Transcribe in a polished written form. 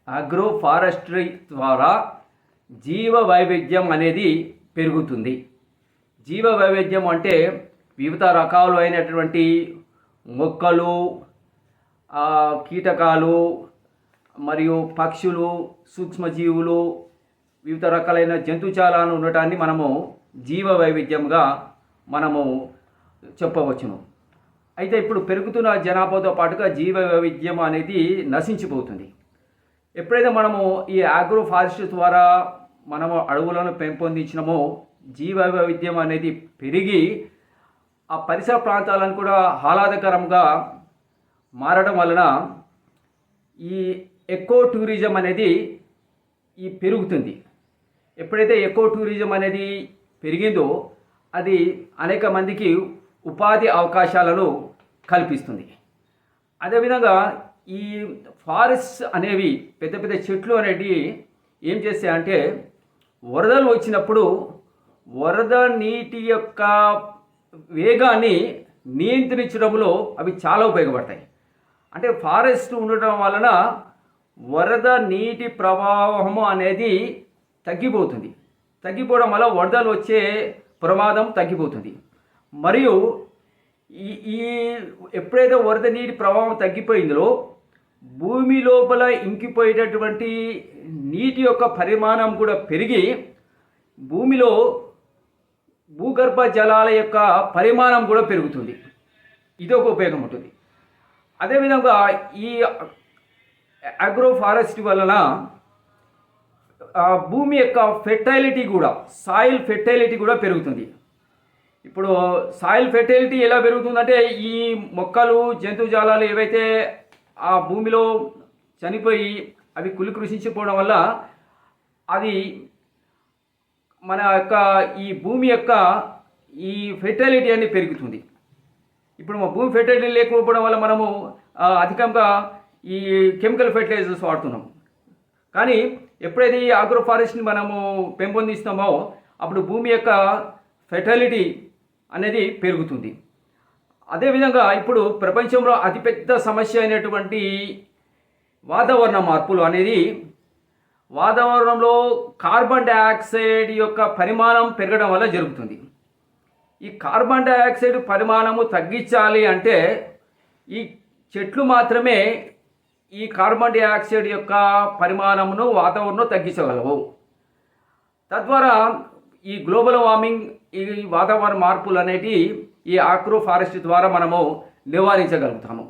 Agro forestry ద్వారా జీవ వైవిధ్యం అనేది పెరుగుతుంది. జీవ వైవిధ్యం అంటే వివిధ రకాలు అయినటువంటి మొక్కలు, కీటకాలు మరియు పక్షులు, సూక్ష్మజీవులు, వివిధ రకాలైన జంతుజాలాలు ఉండటాన్ని మనము జీవ వైవిధ్యంగా మనము చెప్పవచ్చును. అయితే ఇప్పుడు పెరుగుతున్న జనాభాతో పాటుగా జీవ వైవిధ్యం అనేది నశించిపోతుంది. ఎప్పుడైతే మనము ఈ ఆగ్రో ఫారెస్ట్ ద్వారా మనము అడవులను పెంపొందించినమో జీవ వైవిధ్యం అనేది పెరిగి ఆ పరిసర ప్రాంతాలను కూడా ఆహ్లాదకరంగా మారడం వలన ఈ ఎకో టూరిజం అనేది పెరుగుతుంది. ఎప్పుడైతే ఎకో టూరిజం అనేది పెరిగిందో అది అనేక మందికి ఉపాధి అవకాశాలను కల్పిస్తుంది. అదేవిధంగా ఈ ఫారెస్ట్ అనేవి పెద్ద పెద్ద చెట్లు అనేవి ఏం చేస్తాయంటే వరదలు వచ్చినప్పుడు వరద నీటి యొక్క వేగాన్ని నియంత్రించడంలో అవి చాలా ఉపయోగపడతాయి. అంటే ఫారెస్ట్ ఉండటం వలన వరద నీటి ప్రవాహము అనేది తగ్గిపోవడం వల్ల వరదలు వచ్చే ప్రమాదం తగ్గిపోతుంది. మరియు ఈ ఎప్పుడైతే వరద నీటి ప్రవాహం తగ్గిపోయిందో భూమి లోపల ఇంకిపోయేటటువంటి నీటి యొక్క పరిమాణం కూడా పెరిగి భూమిలో భూగర్భ జలాల యొక్క పరిమాణం కూడా పెరుగుతుంది. ఇది ఒక ఉపయోగం ఉంటుంది. అదేవిధంగా ఈ అగ్రో ఫారెస్ట్ వలన భూమి యొక్క ఫెర్టైలిటీ కూడా సాయిల్ ఫెర్టైలిటీ కూడా పెరుగుతుంది. ఇప్పుడు సాయిల్ ఫెర్టైలిటీ ఎలా పెరుగుతుందంటే ఈ మొక్కలు జంతుజాలాలు ఏవైతే ఆ భూమిలో చనిపోయి అవి కులికృషించిపోవడం వల్ల అది మన యొక్క ఈ భూమి యొక్క ఈ ఫెర్టైలిటీ అనేది పెరుగుతుంది. ఇప్పుడు మా భూమి ఫెర్టైలిటీ లేకపోవడం వల్ల మనము అధికంగా ఈ కెమికల్ ఫెర్టిలైజర్స్ వాడుతున్నాం. కానీ ఎప్పుడైతే ఈ ఆగ్రో ఫారెస్ట్ని మనము పెంపొందిస్తామో అప్పుడు భూమి యొక్క ఫెర్టిలిటీ అనేది పెరుగుతుంది. అదేవిధంగా ఇప్పుడు ప్రపంచంలో అతిపెద్ద సమస్య అయినటువంటి వాతావరణ మార్పులు అనేది వాతావరణంలో కార్బన్ డయాక్సైడ్ యొక్క పరిమాణం పెరగడం వల్ల జరుగుతుంది. ఈ కార్బన్ డయాక్సైడ్ పరిమాణము తగ్గించాలి అంటే ఈ చెట్లు మాత్రమే ఈ కార్బన్ డయాక్సైడ్ యొక్క పరిమాణమును వాతావరణంలో తగ్గించగలవు. తద్వారా ఈ గ్లోబల్ వార్మింగ్, ఈ వాతావరణ మార్పులు అనేవి ఈ ఆగ్రో ఫారెస్ట్ ద్వారా మనము నివారించగలుగుతాము.